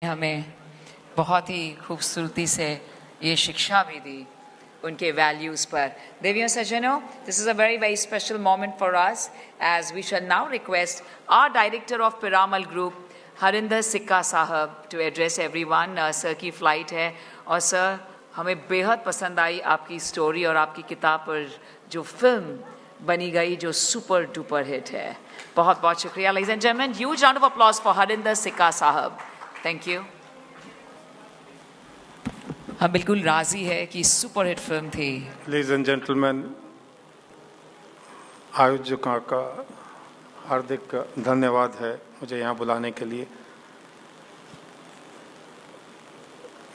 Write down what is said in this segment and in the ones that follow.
हमें बहुत ही खूबसूरती से ये शिक्षा भी दी उनके वैल्यूज़ पर। देवियों सज्जनों, this is a very very special moment for us as we shall now request our director of Piramal Group, Harinder सिक्का साहब, to address everyone. सर की फ्लाइट है और सर हमें बेहद पसंद आई आपकी स्टोरी और आपकी किताब पर जो फिल्म बनी गई जो सुपर डुपर हिट है। बहुत बहुत शुक्रिया। Ladies and gentlemen, huge round of applause for Harinder सिक्का साहब। Thank you. हम बिल्कुल राजी है कि सुपर हिट फिल्म थी। Ladies and gentlemen, आयोजकों का हार्दिक धन्यवाद है मुझे यहाँ बुलाने के लिए।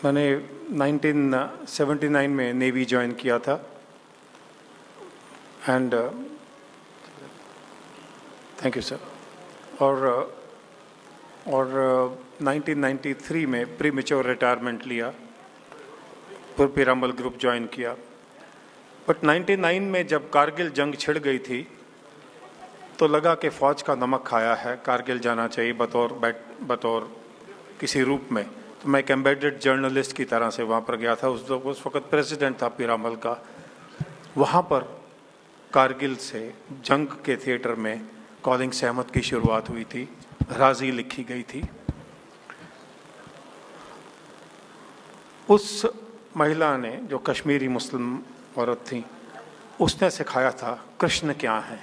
मैंने 1979 में नेवी ज्वाइन किया था एंड थैंक यू सर। और 1993 में प्री मैच्योर रिटायरमेंट लिया, फिर पिरामल ग्रुप ज्वाइन किया। बट 99 में जब कारगिल जंग छिड़ गई थी तो लगा कि फ़ौज का नमक खाया है, कारगिल जाना चाहिए बतौर किसी रूप में। तो मैं एक एम्बेडेड जर्नलिस्ट की तरह से वहाँ पर गया था। उस वक्त प्रेसिडेंट था पिरामल का। वहाँ पर कारगिल से जंग के थिएटर में कॉलिंग सहमत की शुरुआत हुई थी, राजी लिखी गई थी। उस महिला ने, जो कश्मीरी मुस्लिम औरत थी, उसने सिखाया था कृष्ण क्या है।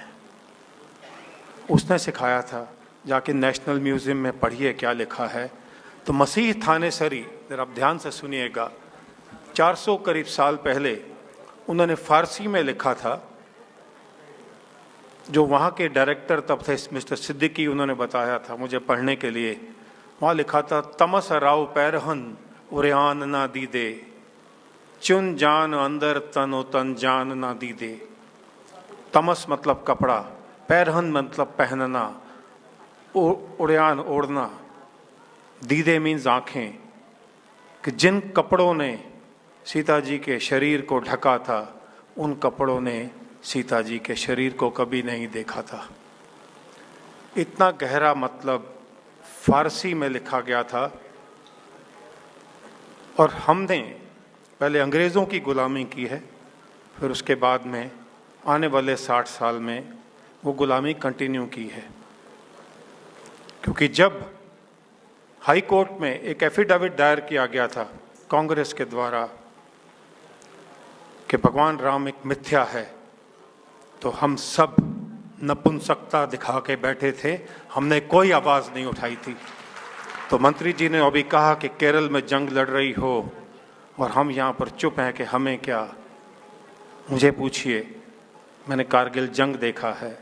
उसने सिखाया था जाके नेशनल म्यूज़ियम में पढ़िए क्या लिखा है। तो मसीह थानेसरी, जरा आप ध्यान से सुनिएगा, 400 करीब साल पहले उन्होंने फ़ारसी में लिखा था। जो वहाँ के डायरेक्टर तब थे मिस्टर सिद्दीकी, उन्होंने बताया था मुझे पढ़ने के लिए। वहाँ लिखा था, तमस राव पैरहन उरियान ना दी दे, चुन जान अंदर तनो तन जान ना दी दे। तमस मतलब कपड़ा, पैरहन मतलब पहनना, उड़ियान ओढ़ना, दीदे मीन्स आँखें, कि जिन कपड़ों ने सीता जी के शरीर को ढका था उन कपड़ों ने सीता जी के शरीर को कभी नहीं देखा था। इतना गहरा मतलब फारसी में लिखा गया था। और हमने पहले अंग्रेज़ों की गुलामी की है, फिर उसके बाद में आने वाले 60 साल में वो गुलामी कंटिन्यू की है। क्योंकि जब हाई कोर्ट में एक एफिडेविट दायर किया गया था कांग्रेस के द्वारा कि भगवान राम एक मिथ्या है, तो हम सब नपुंसकता दिखा के बैठे थे, हमने कोई आवाज़ नहीं उठाई थी। तो मंत्री जी ने अभी कहा कि केरल में जंग लड़ रही हो और हम यहाँ पर चुप हैं कि हमें क्या। मुझे पूछिए, मैंने कारगिल जंग देखा है,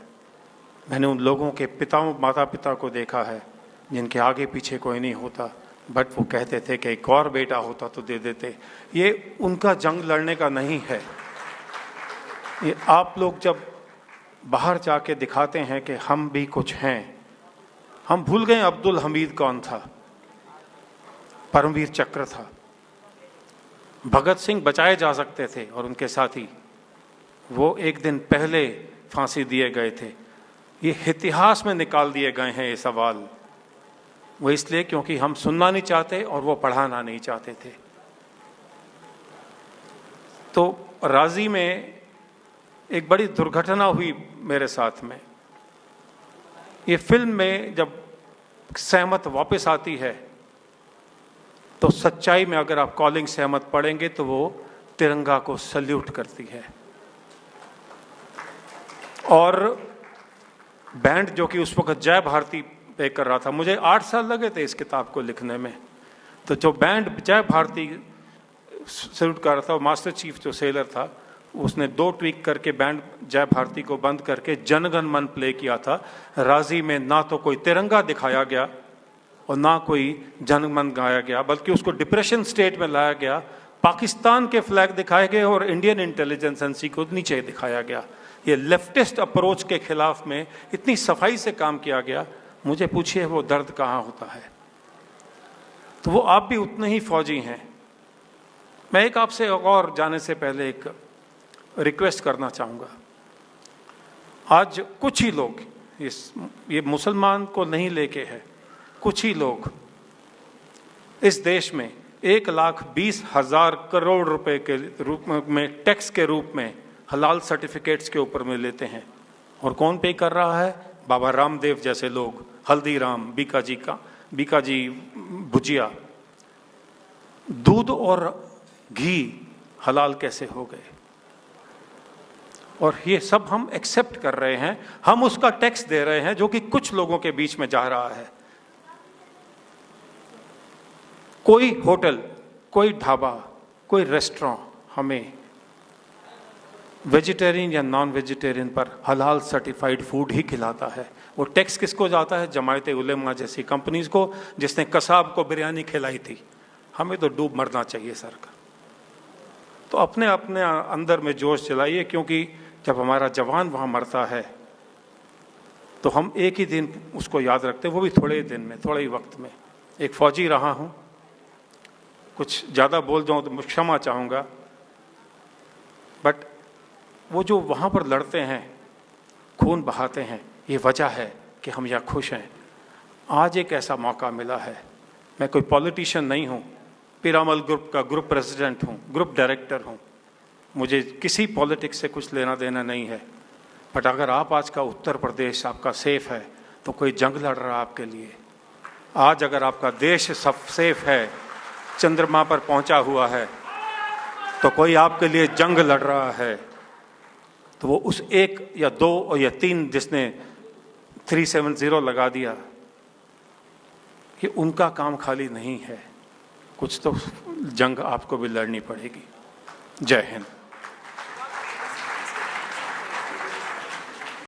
मैंने उन लोगों के माता पिता को देखा है जिनके आगे पीछे कोई नहीं होता, बट वो कहते थे कि एक और बेटा होता तो दे देते। ये उनका जंग लड़ने का नहीं है। ये आप लोग जब बाहर जाके दिखाते हैं कि हम भी कुछ हैं, हम भूल गए अब्दुल हमीद कौन था, परमवीर चक्र था। भगत सिंह बचाए जा सकते थे और उनके साथी, वो एक दिन पहले फांसी दिए गए थे। ये इतिहास में निकाल दिए गए हैं ये सवाल, वो इसलिए क्योंकि हम सुनना नहीं चाहते और वो पढ़ाना नहीं चाहते थे। तो राजी में एक बड़ी दुर्घटना हुई मेरे साथ में। ये फिल्म में जब सहमत वापस आती है तो सच्चाई में अगर आप कॉलिंग सहमत पढ़ेंगे तो वो तिरंगा को सल्यूट करती है। और बैंड जो कि उस वक्त जय भारती पे कर रहा था, मुझे 8 साल लगे थे इस किताब को लिखने में। तो जो बैंड जय भारती सल्यूट कर रहा था, मास्टर चीफ जो सेलर था, उसने 2 ट्वीक करके बैंड जय भारती को बंद करके जनगण मन प्ले किया था। राजी में ना तो कोई तिरंगा दिखाया गया और ना कोई जनगण गाया गया, बल्कि उसको डिप्रेशन स्टेट में लाया गया। पाकिस्तान के फ्लैग दिखाए गए और इंडियन इंटेलिजेंस एजेंसी को नीचे दिखाया गया। ये लेफ्टिस्ट अप्रोच के खिलाफ में इतनी सफाई से काम किया गया। मुझे पूछिए वो दर्द कहाँ होता है। तो वो आप भी उतने ही फौजी हैं। मैं एक आपसे और जाने से पहले एक रिक्वेस्ट करना चाहूँगा। आज कुछ ही लोग, ये मुसलमान को नहीं लेके है, कुछ ही लोग इस देश में 1,20,000 करोड़ रुपए के रूप में टैक्स के रूप में हलाल सर्टिफिकेट्स के ऊपर में लेते हैं। और कौन पे कर रहा है? बाबा रामदेव जैसे लोग, हल्दीराम, बीकाजी भुजिया। दूध और घी हलाल कैसे हो गए? और ये सब हम एक्सेप्ट कर रहे हैं, हम उसका टैक्स दे रहे हैं जो कि कुछ लोगों के बीच में जा रहा है। कोई होटल, कोई ढाबा, कोई रेस्टोरेंट हमें वेजिटेरियन या नॉन वेजिटेरियन पर हलाल सर्टिफाइड फूड ही खिलाता है। वो टैक्स किसको जाता है? जमायते उलेमा जैसी कंपनीज को, जिसने कसाब को बिरयानी खिलाई थी। हमें तो डूब मरना चाहिए सरकार। तो अपने अपने अंदर में जोश चलाइए, क्योंकि जब हमारा जवान वहाँ मरता है तो हम एक ही दिन उसको याद रखते हैं, वो भी थोड़े ही दिन में, थोड़े ही वक्त में। एक फौजी रहा हूँ, कुछ ज़्यादा बोल जाऊँ तो क्षमा चाहूँगा, बट वो जो वहाँ पर लड़ते हैं, खून बहाते हैं, ये वजह है कि हम यहाँ खुश हैं। आज एक ऐसा मौका मिला है। मैं कोई पॉलिटिशियन नहीं हूँ, पीरामल ग्रुप का ग्रुप प्रेसिडेंट हूँ, ग्रुप डायरेक्टर हूँ, मुझे किसी पॉलिटिक्स से कुछ लेना देना नहीं है। बट अगर आप आज का उत्तर प्रदेश आपका सेफ है तो कोई जंग लड़ रहा है आपके लिए। आज अगर आपका देश सब सेफ है, चंद्रमा पर पहुंचा हुआ है, तो कोई आपके लिए जंग लड़ रहा है, तो वो उस 1 या 2 या 3 जिसने 370 लगा दिया, कि उनका काम खाली नहीं है। कुछ तो जंग आपको भी लड़नी पड़ेगी। जय हिंद।